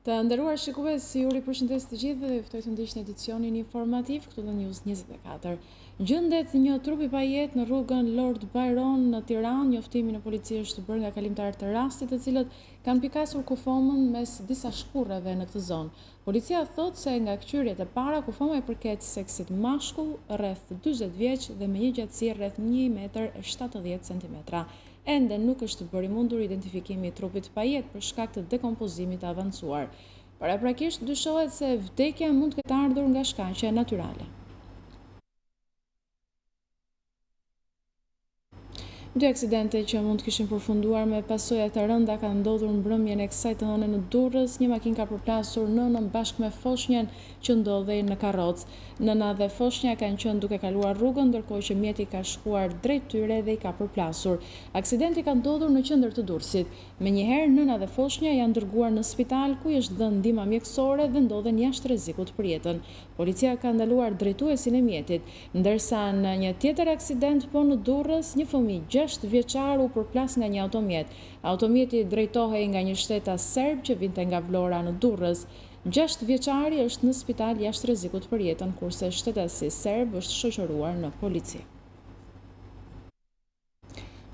Të nderuar shikues, ju ripërshëndes të gjithë dhe ftoj të ndiqni edicionin informativ këtu në News24. Gjendet një trup i pajet në rrugën Lord Byron në Tiranë. Njoftimi në polici është bërë nga kalimtarët të rastit, të cilët kanë pikasur kufomën mes disa shkurreve në këtë zonë. Policia thot se nga këqyrjet e para, kufoma i përket seksit mashkull rreth 40 vjeç dhe me një gjatësi rreth 1,70 cm. Ende nuk është bërë mundur identifikimi i trupit pajet për shkak të dekompozimit të avancuar. Paraprakisht dyshohet se vdekja mund të ketë ardhur nga shkaqe natyrale. Dy aksidente që mund të kishin përfunduar me pasoja të rënda kanë ndodhur mbrëmjen e kësaj të hëne në Durrës. Një makinë ka përplasur nënën bashkë me foshnjën që ndodhej në karrocë. Nëna dhe foshnja kanë qenë duke kaluar rrugën, ndërkohë që mjeti ka shkuar drejt tyre dhe i ka përplasur. Aksidenti ka ndodhur në qendër të Durrësit. Menjëherë nëna dhe foshnja janë dërguar në spital ku i është dhënë ndihmë mjekësore dhe ndodhen jashtë rrezikut për jetën. Policia ka ndaluar drejtuesin e mjetit, ndërsa në një tjetër aksident në Durrës, një fëmijë 6 vjeçar u përplas nga një automjet. Automjeti drejtohej nga një shtetas serb që vinte nga Vlora në Durrës. 6 vjeçari është në spital jashtë rrezikut për jetën, kurse shtetasi serb është shoqëruar në polici.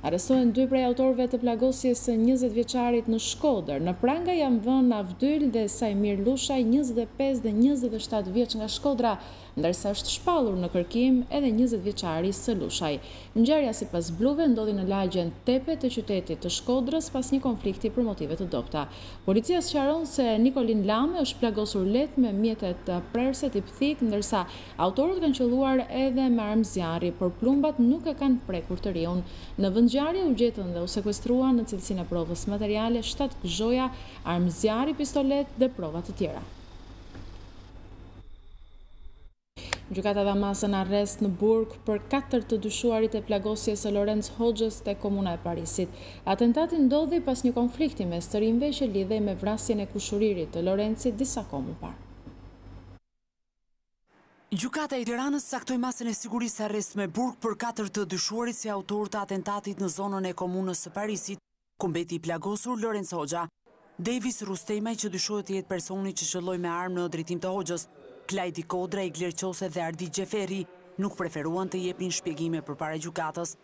Arrestohen 2 prej autorëve të plagosjes së 20 vjeçarit në Shkodër. Në pranga janë vënë Avdyl dhe Sajmir Lushaj, 25 dhe 27 vjeç nga Shkodra, ndërsa është shpallur në kërkim edhe 20 vjeçari së Lushaj. Ngjarja sipas bluve ndodhi në lagjen Tepe të qytetit të Shkodrës pas një konflikti për motive të dobta. Policia sqaron se Nikolin Lame është plagosur lehtë me mjetet prerse tip thik, ndërsa autorët kanë qelluar edhe me armë zjarri, por plumbat nuk e kanë prekur të riun. Në vendngjarje u gjetën dhe u sekuestruan në cilësinë e provës materiale 7 gëzhoja, armë zjarri, pistolet dhe prova të tjera. Gjykata dha masën arrest në Burg për 4 të dyshuarit e plagosjes së Lorenz Hoxhës te komuna e Parisit. Atentati ndodhi pas një konflikti mes të rinjve që lidhej me vrasjen e kushuririt të Lorenzit disa kohë më parë. Gjykata e Tiranës saktoi masën e sigurisë arrest me Burg për 4 të dyshuarit si autor të atentatit në zonën e komunës së Parisit, ku mbeti i plagosur Lorenz Hoxha. Davis Rustemaj, që dyshohet të jetë personi që shëlloi me armë në drejtim të Hoxhës, Klajdi Kodra, Igler Qose dhe Ardi Gjeferi nuk preferuan të jepnin shpjegime përpara gjykatës.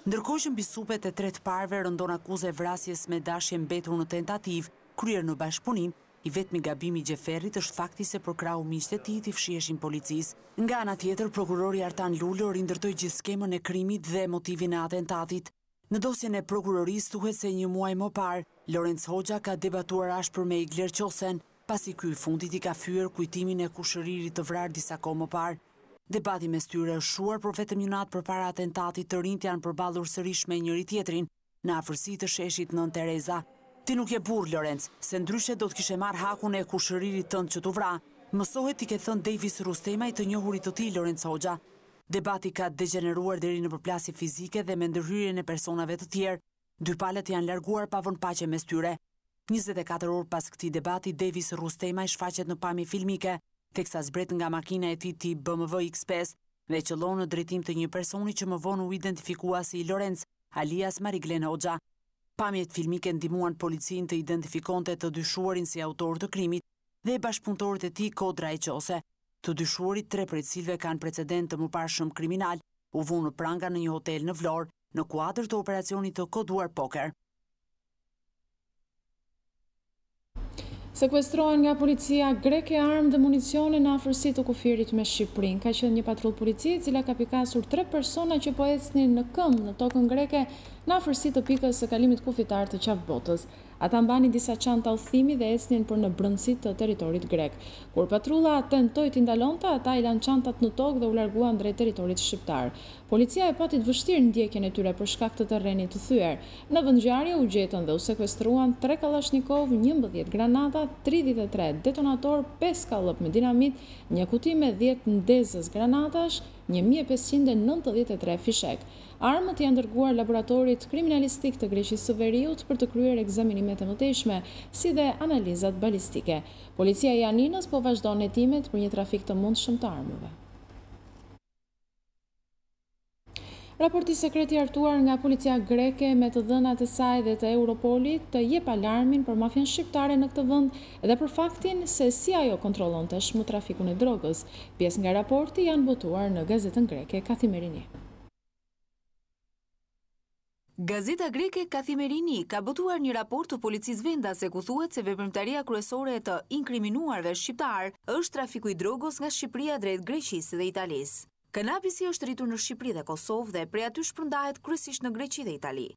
Ndërkohë që mbi supet e 3 parëve rëndon akuzë e vrasjes me dashje mbetur në tentativë, kryer në bashkëpunim, i vetmi gabimi i Gjeferit është fakti se përkrau miqtë e tij të fshiheshin policisë. Nga ana tjetër, prokurori Artan Lullo rindërtoi gjithë skemën e krimit dhe motivin e atentatit. Në dosjen e prokurorisë thuhet se një muaj më parë, Lorenz Hoxha ka debatuar ashpër me Igler Qosen, pasi ky i fundit i ka fyer kujtimin e kushëririt të vrarë disa kohë më parë. Debati mes tyre është shuar, por vetëm një natë përpara atentatit të rinjt janë përballur sërish me njëri tjetrin në afërsi të sheshit Nën Tereza. Ti nuk je burr, Lorenz, se ndryshe do të kishe marrë hakun e kushëririt tënd që t'u vra. Mësohet i ke thënë Davis Rustemaj, të njohurit të tij Lorenz Hoxha. Debati ka degeneruar deri në përplasje fizike dhe me ndërhyrjen e personave të tjerë. Dy palët janë larguar pa vënë paqe mes tyre. 24 orë pas këtij debati, Davis Rustemaj shfaqet në pamje filmike, teksa zbret nga makina e tij tip BMW X5 dhe qëllon në drejtim të një personi që më vonë u identifikua si Lorenz, alias Mariglen Hoxha. Pamjet filmike ndihmuan policinë të identifikonte të dyshuarin si autor të krimit dhe bashkëpunëtorët e tij Kodra e Qose. Të dyshuarit, 3 prej cilëve kanë precedent të mëparshëm kriminal, u vunë në pranga në një hotel në Vlorë në kuadër të operacionit të koduar poker. Sekuestrohen nga policia greke armë dhe municione në afërsi të kufirit me Shqipërinë. Ka qenë një patrull policie e cila ka pikasur 3 persona që po ecnin në këmbë në tokën greke në afërsi të pikës së kalimit kufitar të qafbotës. Ata mbanin disa çanta udhëtimi dhe ecnin për në brendësi të territorit grek. Kur patrulla tentoi t'i ndalonte, ata i lanë çantat në tokë dhe u larguan drejt territorit shqiptar. Policia e pati të vështirë ndjekjen e tyre për shkak të terrenit të thyer. Në vendngjarje u gjetën dhe u sekuestruan 3 kalashnikov, 11 granata, 33 detonator, 5 kallëp me dinamit, një kuti me 10 ndezës granatash, 1593 fishek. Armët janë dërguar laboratorit kriminalistik të Greqisë së Veriut për të kryer ekzaminimet e mëtejshme, si dhe analizat balistike. Policia e Janinës po vazhdon hetimet për një trafik të mundshëm të armëve. Raporti sekret I hartuar nga policia greke me të dhënat e saj dhe të Europolit të jep alarmin për mafian shqiptare në këtë vend dhe për faktin se si ajo kontrollon tashmë trafikun e drogës. Pjesë nga raporti janë botuar në gazetën greke Kathimerini. Gazeta greke Kathimerini ka botuar një raport të policisë vendase ku thuhet se veprimtaria kryesore e të inkriminuarve shqiptar është trafiku I drogës nga Shqipëria drejt Greqisë dhe Italisë. Kanabisi është rritur në Shqipëri dhe Kosovë dhe prej aty shpërndahet kryesisht në Greqi dhe Itali.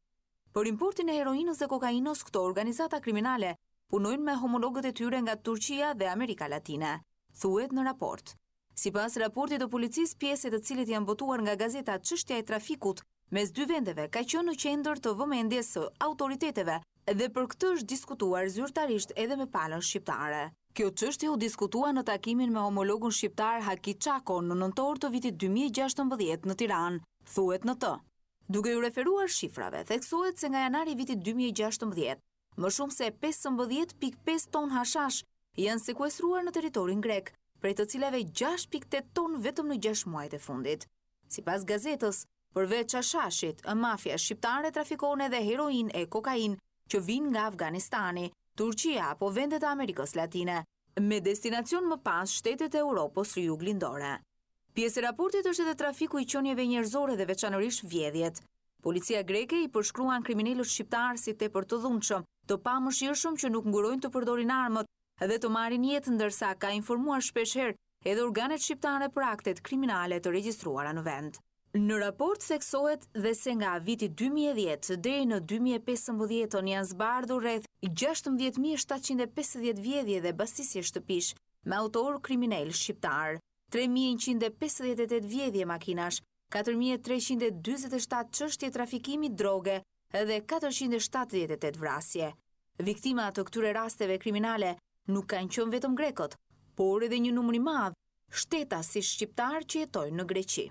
Për importin e heroinës dhe kokainës, këto organizata kriminale punojnë me homologët e tyre nga Turqia dhe Amerika Latine, thuhet në raport. Sipas raportit të policisë, pjesët e cilit janë botuar nga gazeta çështja e trafikut mes dy vendeve ka qenë në qendër të vëmendjes së autoriteteve dhe për këtë është diskutuar zyrtarisht edhe me palën shqiptare. Kjo çështje u diskutua në takimin me homologun shqiptar Haki Çako në nëntor të vitit 2016 në Tiranë, thuhet në të. Duke u referuar shifrave, theksohet se nga janari I vitit 2016, më shumë se 15.5 ton hashash janë sekuestruar në territorin grek, prej të cilave 6.8 ton vetëm në 6 muajt e fundit. Sipas gazetës, përveç hashashit, mafia shqiptare trafikon edhe heroin e kokain që vijnë nga Afganistani, Turqia apo vendet e Amerikës Latine, me destinacion më pas shtetet e Europës së juglindore. Pjesë e raportit është edhe trafiku I qenieve njerëzore dhe veçanërisht vjedhjet. Policia greke I përshkruan kriminalët shqiptar si tepër të dhunshëm, të pamëshirshëm që nuk ngurojnë të përdorin armët dhe të marrin jetë, ndërsa ka informuar shpeshherë edhe organet shqiptare për aktet kriminale të regjistruara në vend. Në raport theksohet dhe se nga viti 2010 deri në 2015 janë zbardhur rreth 16.750 vjedhje dhe bastisje shtëpish me autor kriminal shqiptar, 3.158 vjedhje makinash, 4.347 çështje trafikimi droge dhe 478 vrasje. Viktima të këtyre rasteve kriminale nuk kanë qenë vetëm grekët, por edhe një numër I madh shtetash shqiptar që jetojnë në Greqi.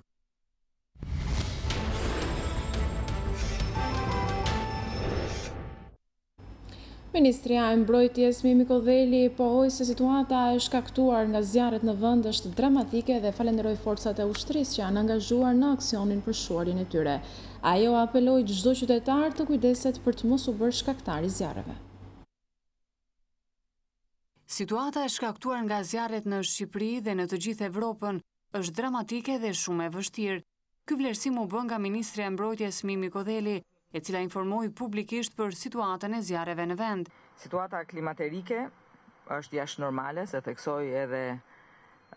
Ministria e Mbrojtjes Mimi Kodheli pohoi se situata e shkaktuar nga zjarret në vend është dramatike dhe falenderoi forcat e ushtrisë që janë angazhuar në aksionin për shuarin e tyre. Ajo apeloi çdo qytetar të kujdeset për të mos u bërë shkaktar I zjarreve. Situata e shkaktuar nga zjarret në Shqipëri dhe në të gjithë Evropën është dramatike dhe shumë e vështirë. Ky vlerësim u bë nga Ministria e Mbrojtjes Mimi Kodheli, e cila informoi publikisht për situatën e zjarreve në vend. Situata klimaterike është jashtë normale, se theksoi edhe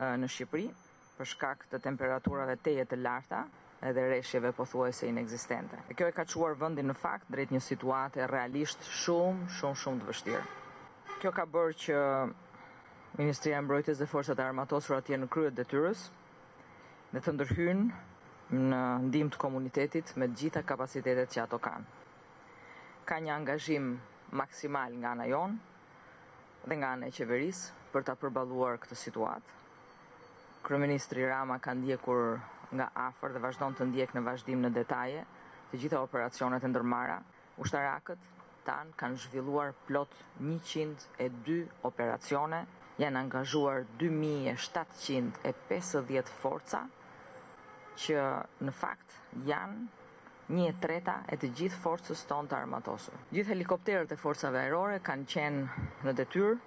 në Shqipëri, për shkak të temperaturave teje të larta edhe rreshjeve pothuajse inekzistente. Kjo e ka çuar vendin në fakt drejt një situate realisht shumë të vështirë. Kjo ka bërë që Ministria e Mbrojtjes dhe Forcat e Armatosura të jenë në krye të detyrës dhe të ndërhyjnë në ndihmë të komunitetit me të gjitha kapacitetet që ato kanë. Ka një angazhim maksimal nga ana jonë dhe nga ana e qeverisë për ta përballuar këtë situatë. Kryeministri Rama ka ndjekur nga afër dhe vazhdon të ndjek në vazhdim në detaje të gjitha operacionet e ndërmarra. Ushtarakët tanë kanë zhvilluar plot 102 operacione, janë angazhuar 2750 forca, që në fakt janë 1/3 e të gjithë forcës tonë të armatosur. Gjithë helikopterët e forcave ajrore kanë qenë në detyrë.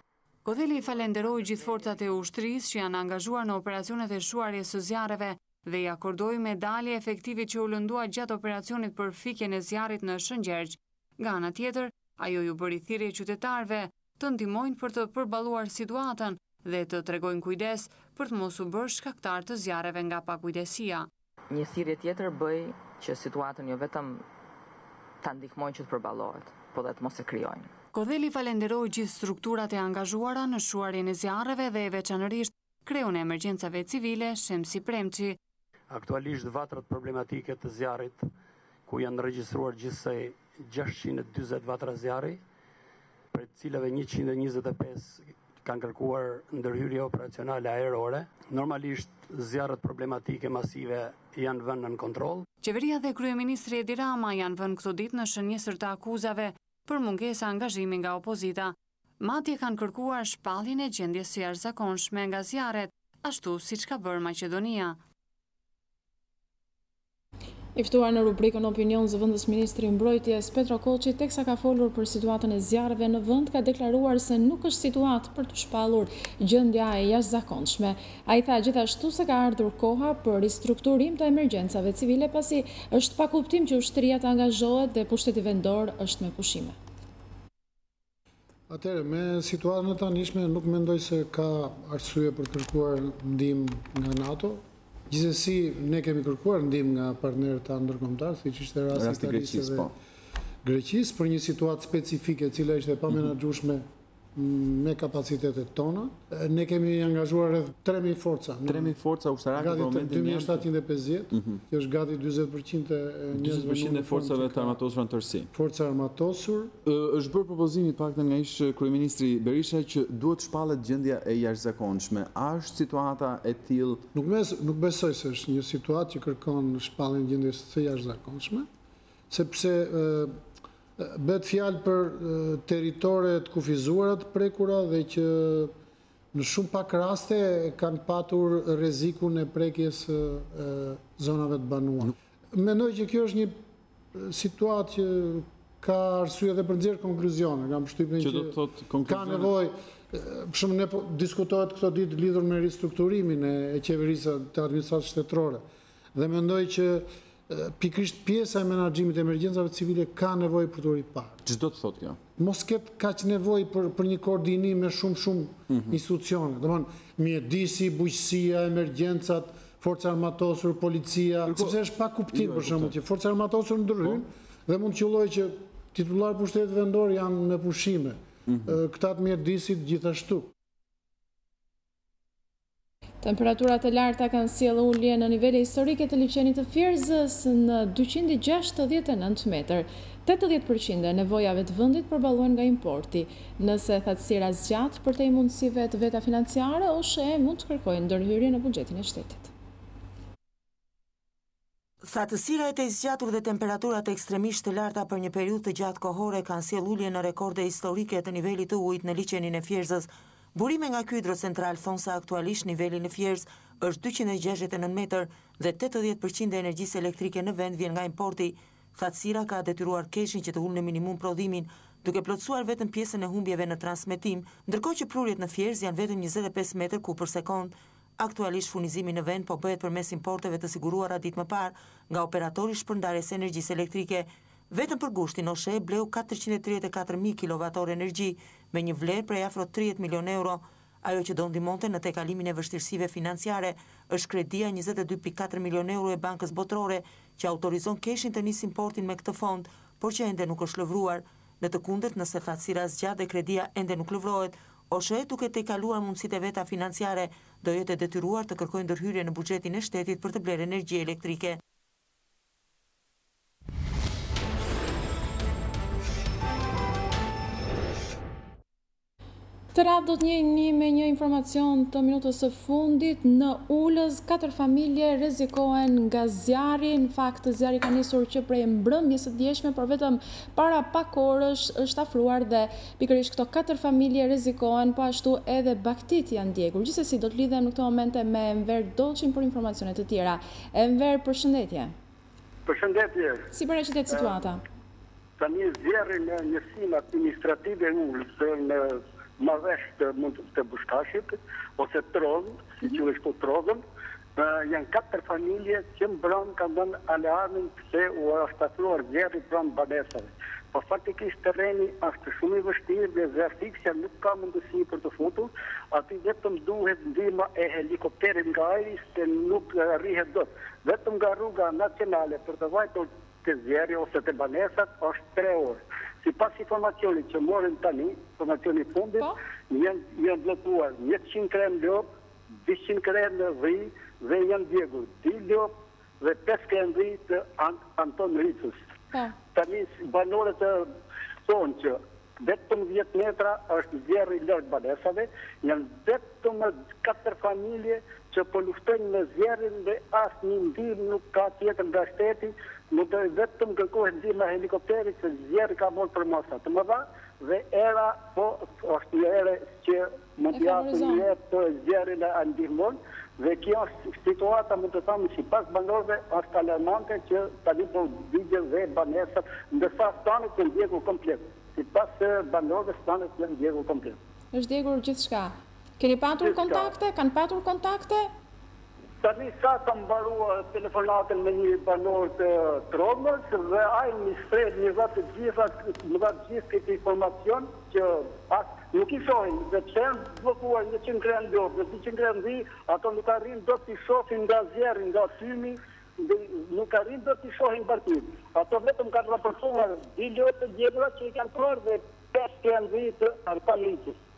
Kodheli falenderoi gjithë forcat e ushtrisë që janë angazhuar në operacionet e shuarjes së zjarreve dhe I akordoi medalje efektivit që u lëndua gjatë operacionit për fikjen e zjarrit në Shëngjergj. Nga ana tjetër, ajo ju bëri thirrje qytetarëve të ndihmojnë për të përballuar situatën dhe të tregojnë kujdes për të mos u bërë shkaktar të zjarreve nga pakujdesia. Një thirrje tjetër bëj që situatën jo vetëm ta ndihmojnë që të përballohet, por dhe të mos e krijojnë. Kodheli falenderoi gjithë strukturat e angazhuara në shuarjen e zjarreve dhe veçanërisht kreun e emergjencave civile Shemsi Premçi. Aktualisht vatrat problematike të zjarrit, ku janë regjistruar gjithsej 640 vatra zjarri, për të cilave 125 kanë kërkuar ndërhyrje operacionale ajrore. Normalisht zjarret problematike masive janë vënë në kontroll. Qeveria dhe kryeministri Edi Rama janë vënë këto ditë në shënjesër të akuzave për mungesa angazhimi nga opozita. Madje kanë kërkuar shpalljen e gjendjes së jashtëzakonshme nga zjarret, ashtu siç ka bërë Maqedonia. I ftuar në rubrikën Opinion zëvendës ministri i Mbrojtjes Petro Koçi, teksa ka folur për situatën e zjarreve në vend, ka deklaruar se nuk është situatë për të shpallur gjendja e jashtëzakonshme. Ai tha gjithashtu se ka ardhur koha për ristrukturim të emergjencave civile, pasi është pa kuptim që ushtria të angazhohet dhe pushteti vendor është me pushime. Atëherë, me situatën e tanishme nuk mendoj se ka arsye për kërkuar ndihmë nga NATO. Gjithsesi, ne kemi kërkuar ndihmë nga partnerët tanë ndërkombëtar, siç ishte rasti i Greqisë dhe Greqisë, për një situatë specifike e cila ishte pa menaxhueshme me kapacitetet tona. Ne kemi angazhuar rreth 3000 forca. 3000 forca ushtarake për momentin 2750, që është gati 40% e njerëzve. 40% e forcave të armatosura në tërësi. Forca armatosur. Është bërë propozimi paktën nga ish kryeministri Berisha që duhet shpallet gjendja e jashtëzakonshme. A është situata e tillë? Nuk besoj se është një situatë që kërkon shpalljen e gjendjes së jashtëzakonshme, sepse bëhet fjalë për territore të kufizuara të prekura dhe që në shumë pak raste kanë patur rrezikun e prekjes zonave të banuara. Mendoj që kjo është një situatë që ka arsye edhe për nxjerr konkluzione. Kam përshtypjen që ka nevojë, për shembull, ne diskutohet këto ditë lidhur me ristrukturimin e qeverisë të administratës shtetërore. Dhe mendoj që pikërisht pjesa e menaxhimit të emergjencave civile ka nevojë për të riparë. Ç'do të thotë kjo? Mos ketë kaq nevojë për një koordinim me shumë institucione. Domthonë, mjedisi, bujqësia, emergjencat, forca armatosur, policia, sepse është pa kuptim për shembull që forca armatosur ndryhyjnë dhe mund të qellojë që titullar pushtetit vendor janë me pushime. Këta të mjedisit gjithashtu. Temperaturat e larta kanë sjellë ulje në nivele historike të liçenit të Fierzës në 269 metër. 80% e nevojave të vendit përballohen nga importi. Nëse thatësira zgjat për te mundësive të veta financiare, OSHE mund të kërkojë ndërhyrje në buxhetin e shtetit. Thatësira e të zgjatur dhe temperaturat ekstremisht të larta për një periudhë të gjatë kohore kanë sjellë ulje në rekorde historike të nivelit të ujit në liçenin e Fierzës. Burime nga ky hidrocentral thonë se aktualisht niveli në Fierzë është 269 metër dhe 80% e energjisë elektrike në vend vjen nga importi. Thatësira ka detyruar keshin që të ulë në minimum prodhimin, duke plotësuar vetëm pjesën e humbjeve në transmetim, ndërkohë që prurjet në Fierzë janë vetëm 25 metër kub për sekond. Aktualisht furnizimi në vend po bëhet përmes importeve të siguruara ditë më parë nga operatori shpërndarjes energjisë elektrike. Vetëm për gushtin OSHE bleu 434.000 kWh energji me një vlerë prej afro 30 milion euro. Ajo që do ndihmonte në tekalimin e vështirësive financiare është kredia 22.4 milion euro e Bankës Botërore që autorizon keshin të nisë importin me këtë fond, por që ende nuk është lëvruar. Në të kundërt, nëse fatësira zgjat dhe kredia ende nuk lëvrohet, OSHE duke tejkaluar mundësitë e veta financiare, do jetë e detyruar të kërkojë ndërhyrje në buxhetin e shtetit për të blerë energji elektrike. Të radhë do të njihni me një informacion të minutës së fundit. Në Ulës, 4 familje rrezikohen nga zjarri. Në fakt, zjarri ka nisur që prej mbrëmjes së djeshme, por vetëm para pak orësh është afruar dhe pikërisht këto 4 familje rrezikohen, po ashtu edhe baktit janë ndjekur. Gjithsesi do të lidhem në këtë momente me Enver Dolçin për informacione të tjera. Enver, përshëndetje. Përshëndetje. Si paraqitet situata? Tani zjarri në njësinë administrative Ulës në marrëvesh të bushkashit, ose trozën, si që është trozën, janë 4 familje që mbron kanë dhënë alarmin se u është afruar zjarri pranë banesave. Po faktikisht terreni është shumë i vështirë dhe zjarrfiksja nuk ka mundësi për të futur, aty vetëm duhet ndihma e helikopterit nga ajri se nuk rrihet dot. Vetëm nga rruga nacionale për të vajtur të zjarri ose të banesat është 3 orë. Si pas informacionit që morën tani, informacionit fundit, janë blokuar 100 krem lop, 200 krem në vri dhe janë djegur 2 lop dhe 5 krem vri të Anton Ricus. Tani banorët thonë që vetëm 10 metra është zjarri larg banesave, janë vetëm 4 familje që po luftojnë me zjarrin dhe asnjë ndihmë nuk ka tjetër nga shteti, nuk do vetëm kërkohet ndihma helikopterit se zjarri ka marrë për masa të mëdha dhe era, po është një erë që mund të japë një jetë të zjerin e ndihmon, dhe kjo është situata, mund të thamë, si pas banorëve, është alarmante që tani po digjen dhe banesat, ndërsa stanët të ndjekur komplet. Si pas banorëve, stanët të ndjekur komplet. Është djegur gjithçka. Keni patur kontakte? Kanë patur kontakte? Tani sa ka mbaruar telefonatën me një banor të Tromës dhe ai më shpreh një të gjitha, më dha gjithë këtë informacion që pas nuk i shohin, dhe pse janë blokuar 100 krem dorë, dhe 200 krem dhi, ato nuk arrin do t'i shohin nga zjerri, nga thymi, nuk arrin do t'i shohin partin. Ato vetëm kanë raportuar video të gjebra që i kanë parë dhe 5 krem dhi të Arpalicis.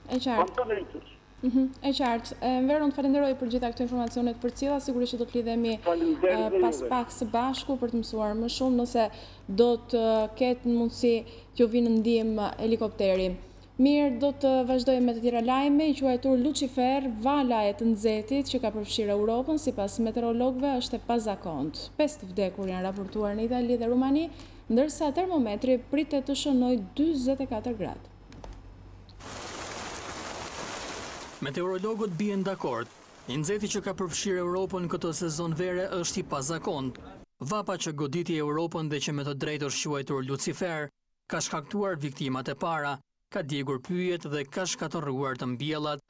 E qartë. E qartë. Veron, të falenderoj për gjitha këto informacionet për cila, sigurisht që do të lidhemi pas pak së bashku për të mësuar më shumë nëse do të ketë mundësi t'ju vinë ndihmë helikopteri. Mirë, do të vazhdojmë me të tjera lajme. I quajtur Lucifer, vala e të nxehtit që ka përfshirë Europën, sipas meteorologëve është e pazakontë. 5 të vdekur janë raportuar në Itali dhe Rumani, ndërsa termometri pritet të shënojë 44 gradë. Meteorologët bien dakord. Nxehti që ka përfshirë Europën këtë sezon vere është i pazakontë. Vapa që goditi Europën dhe që me të drejtë është quajtur Lucifer, ka shkaktuar viktimat e para, ka djegur pyjet dhe ka shkatërruar të mbjellat.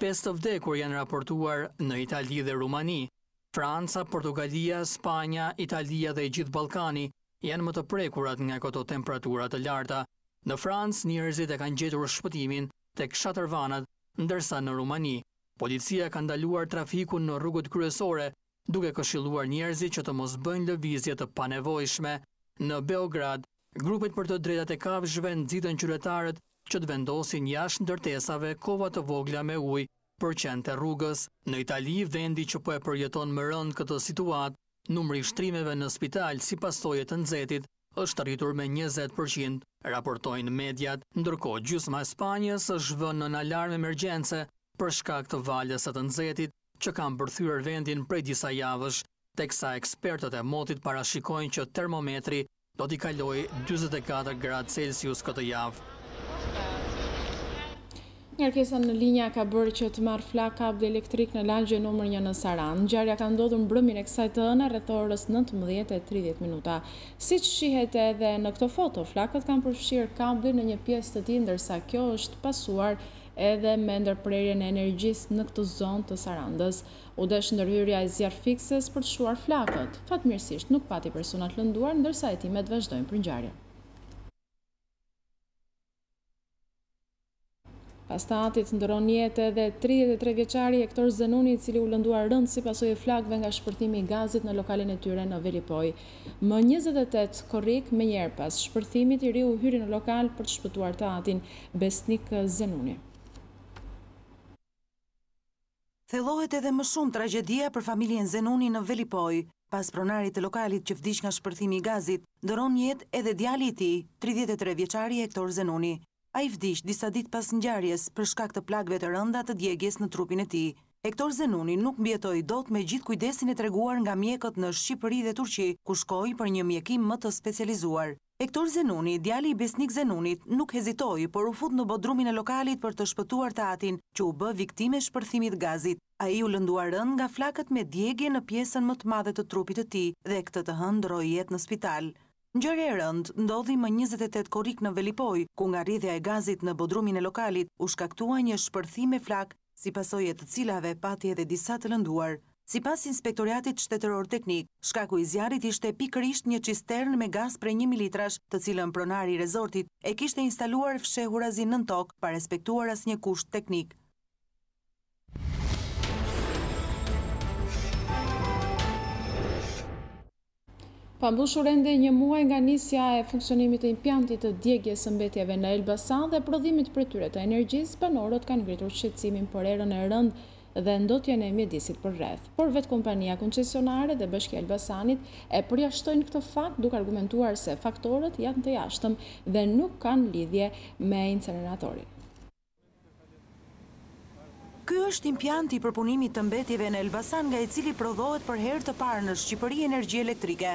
5 të vdekur janë raportuar në Itali dhe Rumani. Franca, Portugalia, Spanja, Italia dhe i gjithë Ballkani janë më të prekurat nga këto temperatura të larta. Në Francë, njerëzit e kanë gjetur shpëtimin tek shatërvanat, ndërsa në Rumani, policia ka ndaluar trafikun në rrugët kryesore, duke këshilluar njerëzit që të mos bëjnë lëvizje të panevojshme. Në Beograd, grupet për të drejtat e kafshëve nxitën qytetarët që të vendosin jashtë ndërtesave kova të vogla me ujë për qenë të rrugës. Në Itali, vendi që po e përjeton më rënd këtë situatë, numri i shtrimeve në spital si pasojë të nxehtit është arritur me 20%, raportojnë mediat, ndërkohë gjysma e Spanjës është vënë në alarm emergjence për shkak të valës së të nxehtit që kanë bërthyer vendin prej disa javësh, teksa ekspertët e motit parashikojnë që termometri do t'i kalojë 44 gradë Celsius këtë javë. Ngarkesa në linja ka bërë që të marrë flak kabli elektrik në lagje numër 1 në Saran. Ngjarja ka ndodhur mbrëmjen e kësaj të ëna rreth orës 19:30. Siç shihet edhe në këtë foto, flakët kanë përfshirë kablin në një pjesë të tij, ndërsa kjo është pasuar edhe me ndërprerjen e energjisë në këtë zonë të Sarandës. U desh ndërhyrja e zjarrfikses për të shuar flakët. Fatmirësisht nuk pati persona të lënduar, ndërsa hetimet vazhdojnë për ngjarjen. Pas të atit ndëron jetë edhe 33 vjeçari Hektor Zenuni, i cili u lëndua rënd si pasojë e flakëve nga shpërthimi i gazit në lokalin e tyre në Velipoj. Më 28 korrik, menjëherë pas shpërthimit, i riu hyri në lokal për të shpëtuar të atin, besnik Zenuni. Thellohet edhe më shumë tragjedia për familjen Zenuni në Velipoj. Pas pronarit të lokalit që vdiq nga shpërthimi i gazit, ndëron jetë edhe djali i tij, 33 vjeçari Hektor Zenuni. A i vdiq disa ditë pas ngjarjes për shkak të plagëve të rënda të djegjes në trupin e tij. Hektor Zenuni nuk mbjetoi dot me gjithë kujdesin e treguar nga mjekët në Shqipëri dhe Turqi, ku shkoi për një mjekim më të specializuar. Hektor Zenuni, djali i besnik Zenunit, nuk hezitoi, por u fut në bodrumin e lokalit për të shpëtuar të atin, që u bë viktime shpërthimit gazit. Ai u lëndua rënd nga flakët me djegje në pjesën më të madhe të trupit të tij dhe këtë të hënë ndroi jetë në spital. Ngjarja e rëndë ndodhi më 28 korrik në Velipoj, ku nga rrjedhja e gazit në bodrumin e lokalit u shkaktua një shpërthim me flak, si pasojë të cilave pati edhe disa të lënduar. Sipas Inspektoriatit Shtetëror Teknik, shkaku i zjarrit ishte pikërisht një cistern me gaz prej 1 militrash, të cilën pronari i rezortit e kishte instaluar fshehurazi nën tokë pa respektuar asnjë kusht teknik. Pa mbushur ende një muaj nga nisja e funksionimit të impjantit të djegjes së mbetjeve në Elbasan dhe prodhimit për tyre të energjisë, banorët kanë ngritur shqetësimin për erën e rëndë dhe ndotjen e mjedisit për rreth. Por vetë kompania koncesionare dhe Bashkia e Elbasanit e përjashtojnë këtë fakt duke argumentuar se faktorët janë të jashtëm dhe nuk kanë lidhje me inceneratorin. Ky është impjanti i përpunimit të mbetjeve në Elbasan, nga i cili prodhohet për herë të parë në Shqipëri energji elektrike.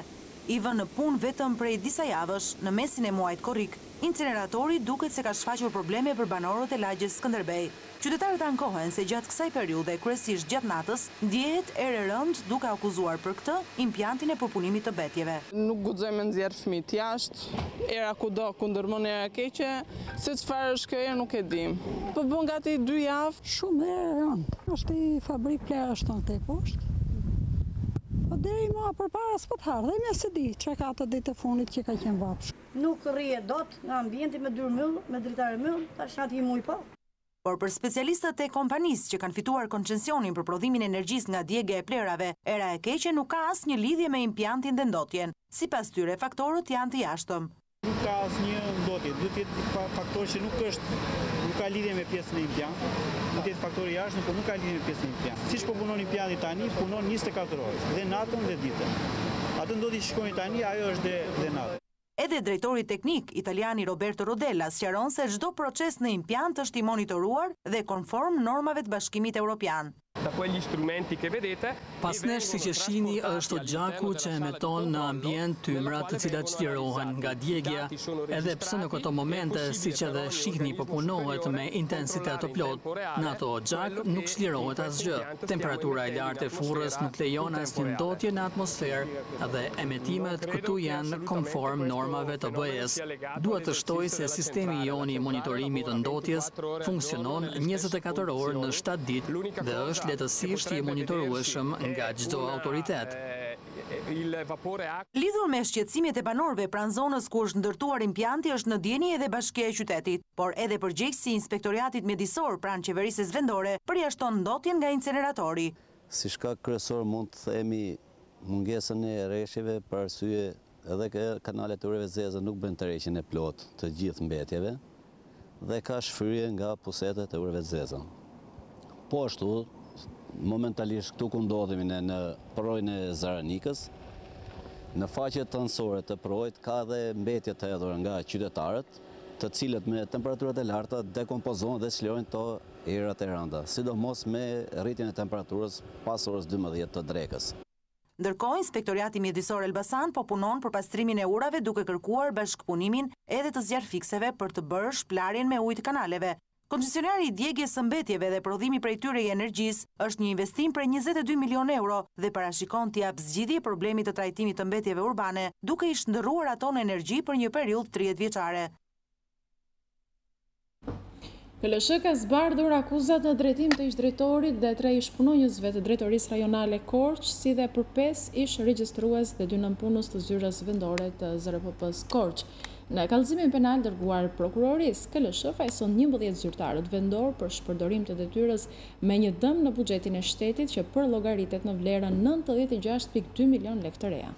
i vënë në punë vetëm prej disa javësh në mesin e muajit korrik. Incineratori duket se ka shfaqur probleme për banorët e lagjes Skënderbej. Qytetarët ankohen se gjatë kësaj periudhe, kryesisht gjatë natës, ndjehet erë e rënd duke akuzuar për këtë impjantin e përpunimit të betjeve. Nuk guxojmë nxjerr fëmijët jashtë, era kudo ku ndërmon era keqe, se çfarë është kjo erë nuk e dim. Po bën gati 2 javë. Shumë erë e rënd. Është i fabrik plera shton te poshtë. Po deri më përpara s'po të ardhe, me se di, që ka ato ditë e fundit që ka qenë vapsh. Nuk rrije dot nga ambienti me dyrë myll, me dritare myll, tash ati muj po. Por për specialistët e kompanisë që kanë fituar koncesionin për prodhimin e energjisë nga djegja e plerave, era e keqe nuk ka asnjë lidhje me impjantin dhe ndotjen. Sipas tyre, faktorët janë të jashtëm. Nuk ka asnjë ndotje, duhet të jetë faktor që nuk ka lidhje me pjesën e impjantit. Mund të jetë faktori i jashtëm, por nuk ka lidhje me pjesën e impjantit. Siç po punon impjanti tani, punon 24 orë, dhe natën dhe ditën. Atë ndotje që shkojnë tani, ajo është dhe natën. Edhe drejtori teknik, italiani Roberto Rodella, sqaron se çdo proces në impjant është i monitoruar dhe konform normave të Bashkimit Evropian. Pas nesh si që shini është gjaku që emeton në ambient tymrat të cilat çlirohen nga djegja, edhe pse në këto momente, si që edhe shihni po punohet me intensitet të plot, në ato gjak nuk çlirohet asgjë. Temperatura e lartë e furrës nuk lejon asnjë ndotje në atmosferë dhe emetimet këtu janë konform normave të BE-s. Duhet të shtoj se sistemi joni i monitorimit të ndotjes funksionon 24 orë në 7 ditë dhe është letësisht i monitorueshëm nga çdo autoritet. Lidhur me shqetësimet e banorëve pranë zonës ku është ndërtuar impjanti është në dieni edhe Bashkia e Qytetit, por edhe përgjegjësi i Inspektoriatit Mjedisor pranë qeverisë vendore përjashton ndotjen nga incineratori. Si shkak kryesor mund të themi mungesën e rreshjeve për arsye edhe kanalet e ureve zeze nuk bëjnë tërheqjen e plot të gjithë mbetjeve dhe ka shfryrje nga pusetet e ureve zeze. Po ashtu, momentalisht këtu ku ndodhemi në porojën e Zaranikës, në faqet anësore të porojit ka dhe mbetje të hedhura nga qytetarët, të cilët me temperaturat e larta dekompozohen dhe çlirojnë to erat e rënda, sidomos me rritjen e temperaturës pas orës 12 të drekës. Ndërkohë, Inspektoriati Mjedisor Elbasan po punon për pastrimin e urave duke kërkuar bashkëpunimin edhe të zjarrfikseve për të bërë shplarjen me ujë të kanaleve. Koncesionari i djegjes së mbetjeve dhe prodhimi prej tyre i energjisë është një investim prej 22 milion euro dhe parashikon të jap zgjidhje problemit të trajtimit të mbetjeve urbane, duke i shndërruar ato në energji për një periudhë 30 vjeçare. KLSH ka zbardhur akuzat në drejtim të ish-drejtorit dhe 3 ish-punonjësve të Drejtorisë Rajonale Korç, si dhe për 5 ish-regjistrues dhe 2 nënpunës të zyrës vendore të ZRPP-s Korç. Në kallëzimin penal dërguar prokurorisë, KLSH fajson 11 zyrtarët vendor për shpërdorim të detyrës me një dëm në buxhetin e shtetit që përllogaritet në vlerën 96.2 milion lekë të reja.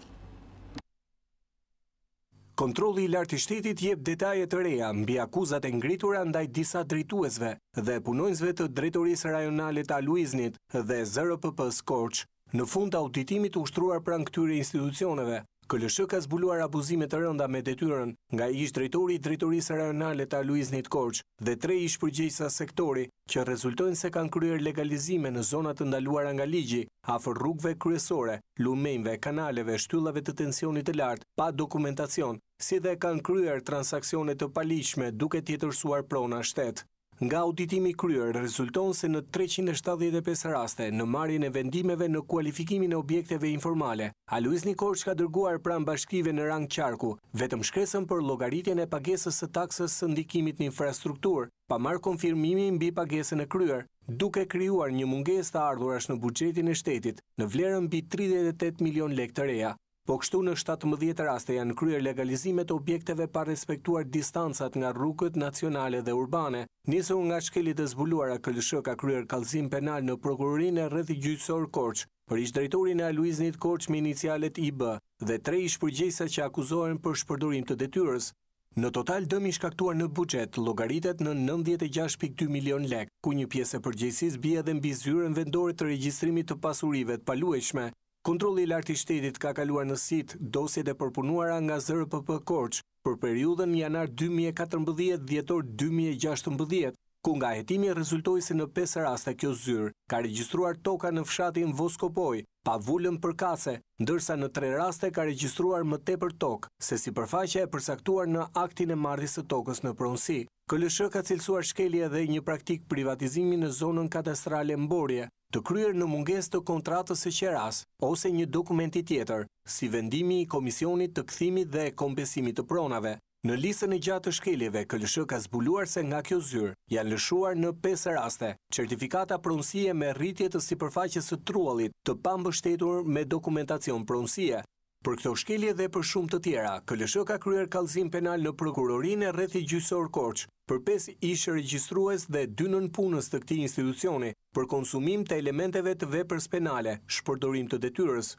Kontrolli i lartë i shtetit jep detaje të reja mbi akuzat e ngritura ndaj disa drejtuesve dhe punonjësve të Drejtorisë Rajonale të Aluiznit dhe ZRPP-s Korç. Në fund të auditimit ushtruar pranë këtyre institucioneve, KLSH ka zbuluar abuzime të rënda me detyrën nga ish-drejtori i Drejtorisë Rajonale të Aluiznit Korç dhe 3 ish-përgjegjësa sektori që rezultojnë se kanë kryer legalizime në zona të ndaluara nga ligji, afër rrugëve kryesore, lumenjve, kanaleve, shtyllave të tensionit të lartë, pa dokumentacion, si dhe kanë kryer transaksione të paligjshme duke tjetërsuar prona shtet. Nga auditimi kryer, rezulton se në 375 raste në marrjen e vendimeve në kualifikimin e objekteve informale, Aluizni Korç ka dërguar pranë bashkive në rang qarku, vetëm shkresën për llogaritjen e pagesës së taksës së ndikimit në infrastrukturë, pa marrë konfirmimin mbi pagesën e kryer, duke krijuar një mungesë të ardhurash në buxhetin e shtetit në vlerën mbi 38 milion lekë të reja. Po kështu në 17 raste janë kryer legalizime të objekteve pa respektuar distancat nga rrugët nacionale dhe urbane. Nisur nga shkelit e zbuluara, KLSH ka kryer kallëzim penal në prokurorinë e rrethit gjyqësor Korç për ish-drejtorin e Aluiznit Korç me inicialet IB dhe 3 ish-përgjegjësa që akuzohen për shpërdorim të detyrës. Në total dëmi shkaktuar në buxhet llogaritet në 96.2 milion lekë, ku një pjesë e përgjegjësisë bie edhe mbi zyrën vendore të regjistrimit të pasurive të paluajshme. Kontrolli i lartë i shtetit ka kaluar në sit dosjet e përpunuara nga ZRPP Korç për periudhën janar 2014-dhjetor 2016 ku nga hetimi rezultoi se në 5 raste kjo zyrë ka regjistruar toka në fshatin Voskopoj, pa vulën përkatëse, ndërsa në 3 raste ka regjistruar më tepër tokë, se sipërfaqja e përcaktuar në aktin e marrjes së tokës në pronësi. KLSH ka cilësuar shkelje edhe një praktik privatizimi në zonën katastrale Mborje, të kryer në mungesë të kontratës së qeras ose një dokumenti tjetër, si vendimi i komisionit të kthimit dhe kompensimit të pronave. Në listën e gjatë të shkeljeve, KLSH ka zbuluar se nga kjo zyrë janë lëshuar në 5 raste certifikata pronësie me rritje të sipërfaqes së truallit të pambështetur me dokumentacion pronësie. Për këto shkelje dhe për shumë të tjera, KLSH ka kryer kallëzim penal në prokurorinë e rrethit gjyqësor Korç për 5 ish regjistrues dhe 2 nënpunës të këtij institucioni për konsumim të elementeve të veprës penale, shpërdorim të detyrës.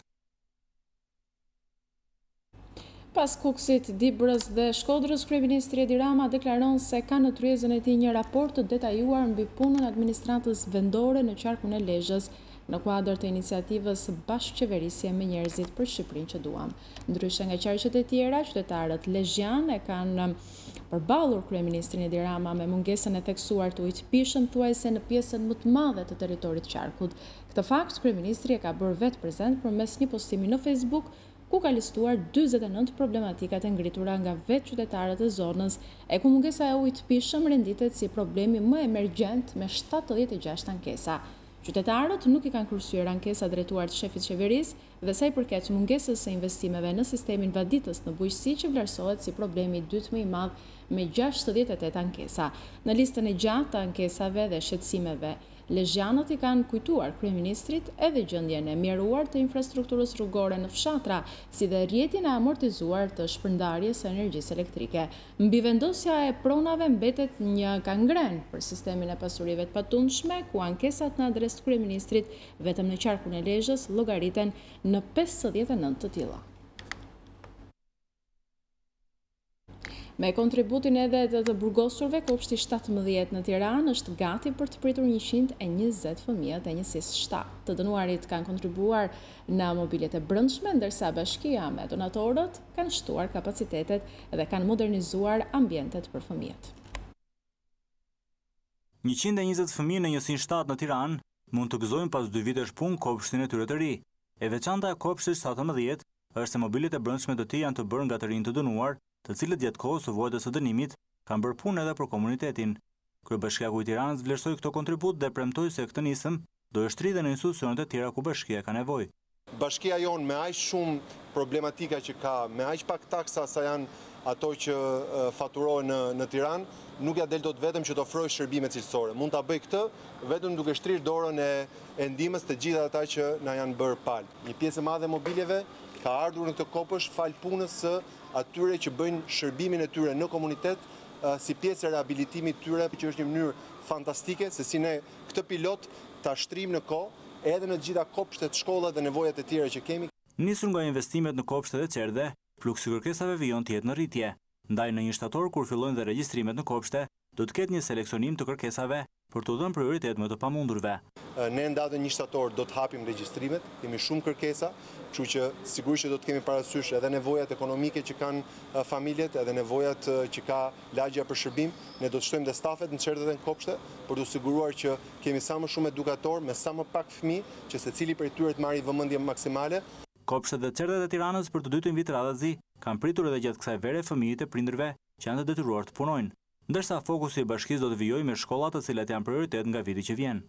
Pas Kukësit, Dibrës dhe Shkodrës, kryeministri Edi Rama deklaron se ka në tryezën e tij një raport të detajuar mbi punën e administratës vendore në qarkun e Lezhës, në kuadër të iniciativës bashkëqeverisje me njerëzit për Shqipërinë që duam. Ndryshe nga qarqet e tjera, qytetarët lezhjan e kanë përballur kryeministrin Edi Rama me mungesën e theksuar të ujit pishëm thuajse në pjesën më të madhe të territorit qarkut. Këtë fakt kryeministri e ka bërë vetë prezent përmes një postimi në Facebook, ku ka listuar 49 problematikat e ngritura nga vetë qytetarët e zonës, e ku mungesa e ujit pishëm renditet si problemi më emergjent me 76 ankesa. Qytetarët nuk i kanë kursyer ankesa drejtuar të shefit qeverisë dhe sa i përket mungesës së investimeve në sistemin vaditës në bujqësi që vlerësohet si problemi i dytë më i madh me 68 ankesa. Në listën e gjatë të ankesave dhe shqetësimeve, lezhjanët i kanë kujtuar kryeministrit edhe gjendjen e mjeruar të infrastrukturës rrugore në fshatra, si dhe rrjetin e amortizuar të shpërndarjes së energjisë elektrike. Mbi vendosja e pronave mbetet një kangren për sistemin e pasurive të patundshme, ku ankesat në adresë të kryeministrit vetëm në qarkun e Lezhës llogariten në 59 të tilla. Me kontributin edhe të burgosurve, kopshti 17 në Tiranë është gati për të pritur 120 fëmijë të njësisë 7. Të dënuarit kanë kontribuar në mobiljet e brendshme, ndërsa bashkia me donatorët kanë shtuar kapacitetet dhe kanë modernizuar ambientet për fëmijët. 120 fëmijë në njësinë 7 në Tiranë mund të gëzojnë pas 2 vitesh punë kopshtin e tyre të ri. E veçanta e kopshtit 17 është se mobiljet e brendshme të tij janë të bërë nga të rinj të dënuar, të cilët gjatë kohës së vojtës së dënimit kanë bërë punë edhe për komunitetin. Kryebashkiaku i Tiranës vlerësoi këtë kontribut dhe premtoi se këtë nisëm do të shtridhen në institucionet e tjera ku bashkia ka nevojë. Bashkia jonë me aq shumë problematika që ka, me aq pak taksa sa janë ato që faturohen në Tiranë, nuk ja del dot vetëm që të ofrojë shërbime cilësore. Mund ta bëj këtë vetëm duke shtrirë dorën e ndihmës të gjitha ata që na janë bërë palë. Një pjesë e madhe e mobiljeve ka ardhur në këtë kopësh fal punës së atyre që bëjnë shërbimin e tyre në komunitet si pjesë e rehabilitimit tyre, që është një mënyrë fantastike se si ne këtë pilot ta shtrim në kohë edhe në gjitha kopshtet, shkollat dhe nevojat e tjera që kemi. Nisur nga investimet në kopshtet e Cerdhe, fluksi i kërkesave vijon të jetë në rritje. Ndaj në 1 shtator kur fillojnë dhe regjistrimet në kopshte, do të ketë një seleksionim të kërkesave për të dhënë prioritet më të pamundurve. Ne në datën 1 shtator do të hapim regjistrimet, kemi shumë kërkesa, kështu që sigurisht që do të kemi parasysh edhe nevojat ekonomike që kanë familjet, edhe nevojat që ka lagja për shërbim. Ne do të shtojmë dhe stafet në Cerdhe dhe në kopshte për të siguruar që kemi sa më shumë edukator me sa më pak fëmijë, që secili prej tyre të marrë vëmendje maksimale. Kopshtet dhe Cerdhet e Tiranës për të dytën vit radhazi kanë pritur edhe gjatë kësaj vere fëmijët e prindërve që janë të detyruar të punojnë, ndërsa fokusi i bashkisë do të vijojë me shkollat të cilat janë prioritet nga viti që vjen.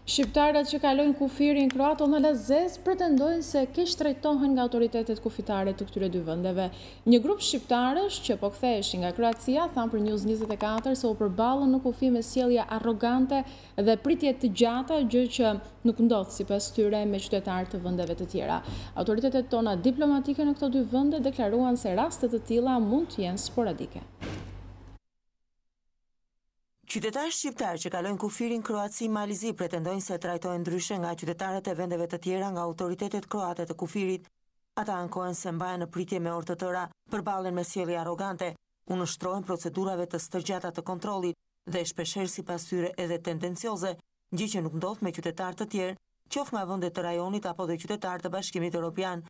Shqiptarët që kalojnë kufirin kroato në Lazez pretendojnë se keq trajtohen nga autoritetet kufitare të këtyre dy vendeve. Një grup shqiptarësh që po ktheheshin nga Kroacia thanë për News24 se u përballën në kufi me sjellje arrogante dhe pritje të gjata, gjë që nuk ndodh sipas tyre me qytetarë të vendeve të tjera. Autoritetet tona diplomatike në këto dy vende deklaruan se raste të tilla mund të jenë sporadike. Qytetarë shqiptarë që kalojnë kufirin Kroaci Malizi pretendojnë se trajtojnë ndryshe nga qytetarët e vendeve të tjera nga autoritetet kroate të kufirit. Ata ankohen se mbahen në pritje me orë të tëra, përballen me sjellje arrogante, ushtrojnë procedurave të stërgjata të kontrollit dhe shpeshherë sipas tyre edhe tendencioze, gjë që nuk ndodh me qytetarë të tjerë, qoftë nga vende të rajonit apo dhe qytetarë të Bashkimit Evropian.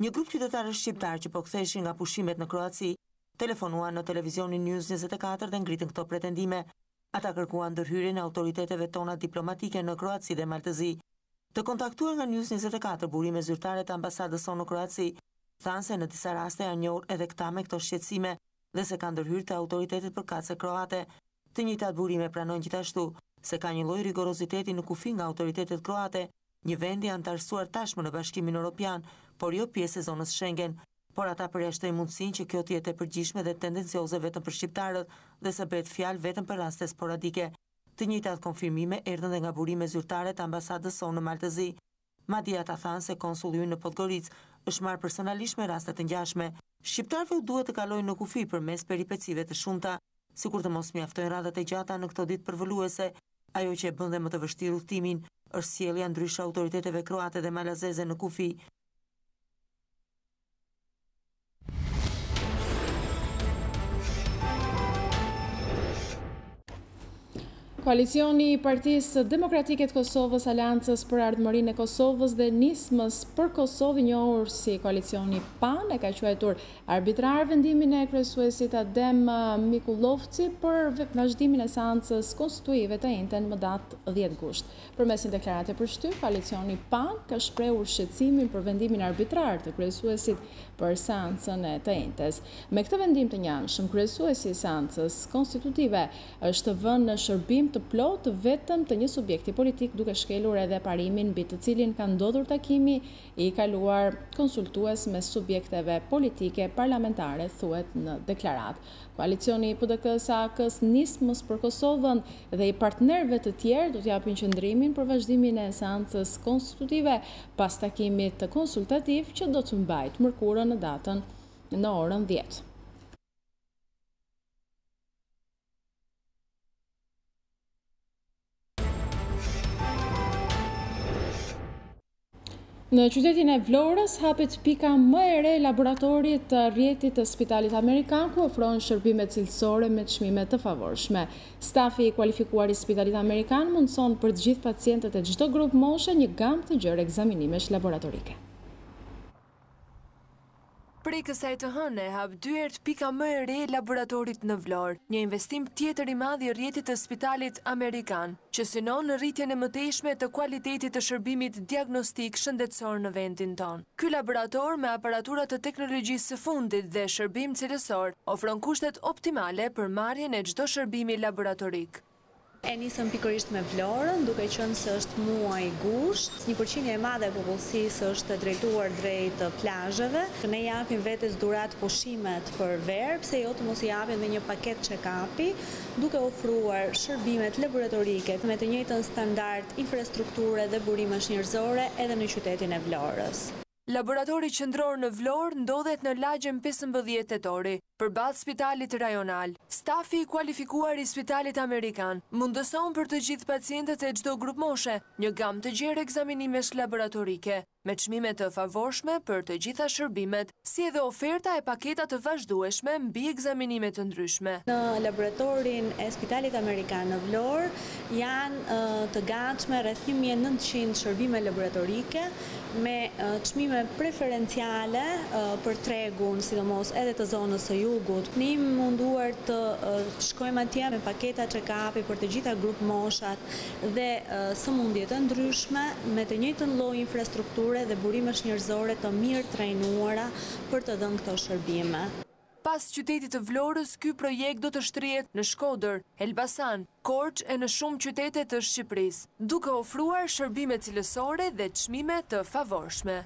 Një grup qytetarësh shqiptar që po ktheheshin nga pushimet në Kroaci telefonuan në televizionin News24 dhe ngritën këto pretendime. Ata kërkuan ndërhyrjen e autoriteteve tona diplomatike në Kroaci dhe Maltëzi. Të kontaktuar nga News24 burime zyrtare të ambasadës sonë në Kroaci, thanë se në disa raste janë njohur edhe këta me këto shqetësime dhe se kanë ndërhyrë te autoritetet përkatëse kroate. Të njëjtat burime pranojnë gjithashtu se ka një lloj rigoroziteti në kufi nga autoritetet kroate, një vend i antarësuar tashmë në Bashkimin Evropian, por jo pjesë e zonës Schengen. Por ata përjashtojnë mundësinë që kjo të jetë e përgjithshme dhe tendencioze vetëm për shqiptarët dhe se bëhet fjalë vetëm për raste sporadike. Të njëjtat konfirmime erdhën dhe nga burime zyrtare të ambasadës sonë në Maltëzi. Madje ata thanë se konsuli ynë në Podgoricë është marrë personalisht me raste të ngjashme. Shqiptarëve u duhet të kalojnë në kufi përmes peripecive të shumta, sikur të mos mjaftojnë radhat e gjata në këto ditë përvoluese. Ajo që e bën dhe më të vështirë udhtimin është sjellja ndryshe autoriteteve kroate dhe malazeze në kufi. Koalicioni i Partisë Demokratike të Kosovës, Aleancës për Ardhmërinë e Kosovës dhe Nismës për Kosovë, njohur si koalicioni PAN, e ka quajtur arbitrar vendimin e kryesuesit Adem Mikullovci për vazhdimin e seancës konstituive të njëjtën më datë 10 gusht. Përmes një deklarate përshtyp, koalicioni PAN ka shprehur shqetësimin për vendimin arbitrar të kryesuesit për seancën e të njëjtës. Me këtë vendim të njanshëm, kryesuesi i seancës konstitutive është vënë në shërbim të plot vetëm të një subjekti politik, duke shkelur edhe parimin mbi të cilin ka ndodhur takimi i kaluar konsultues me subjekteve politike parlamentare, thuhet në deklaratë. Koalicioni i PDK-s Nismës për Kosovën dhe i partnerëve të tjerë do t'japin qëndrimin për vazhdimin e seancës konstitutive pas takimit konsultativ që do të mbajtë mërkurën në datën në orën 10. Në qytetin e Vlorës hapet pika më e re laboratorit të rrjetit të Spitalit Amerikan, ku ofron shërbime cilësore me çmime të favorshme. Stafi i kualifikuar i Spitalit Amerikan mundson për të gjithë pacientët e çdo grup moshe një gamë të gjerë ekzaminimesh laboratorike. Prej kësaj të hënë hap dyert pika më e re laboratorit në Vlorë, një investim tjetër i madh i rrjetit të Spitalit Amerikan, që synon në rritjen e mëtejshme të kualitetit të shërbimit diagnostik shëndetësor në vendin tonë. Ky laborator me aparatura të teknologjisë së fundit dhe shërbim cilësor ofron kushtet optimale për marrjen e çdo shërbimi laboratorik. E nisëm pikërisht me Vlorën, duke qenë se është muaj gusht. Një përqindje e madhe e popullsisë është drejtuar drejt plazheve. Ne japim vetes durat pushimet për verë, pse jo të mos i japim dhe një paket check-upi, duke ofruar shërbimet laboratorike me të njëjtën standard infrastrukture dhe burimesh njerëzore edhe në qytetin e Vlorës. Laboratori qendror në Vlorë ndodhet në lagjen 15 tetori, përballë spitalit rajonal. Stafi i kualifikuar i Spitalit Amerikan mundëson për të gjithë pacientët e çdo grup moshe një gamë të gjerë ekzaminimesh laboratorike, me çmime të favorshme për të gjitha shërbimet, si edhe oferta e paketa të vazhdueshme mbi ekzaminime të ndryshme. Në laboratorin e Spitalit Amerikan në Vlorë janë të gatshme rreth 1900 shërbime laboratorike me çmime preferenciale për tregun, sidomos edhe të zonës së jugut. Ne jemi munduar të shkojmë atje me paketa check-upi për të gjitha grup moshat dhe sëmundje të ndryshme me të njëjtën lloj infrastrukture dhe burimesh njerëzore të mirë trajnuara për të dhënë këto shërbime. Pas qytetit të Vlorës, ky projekt do të shtrihet në Shkodër, Elbasan, Korçë e në shumë qytete të Shqipërisë, duke ofruar shërbime cilësore dhe çmime të favorshme.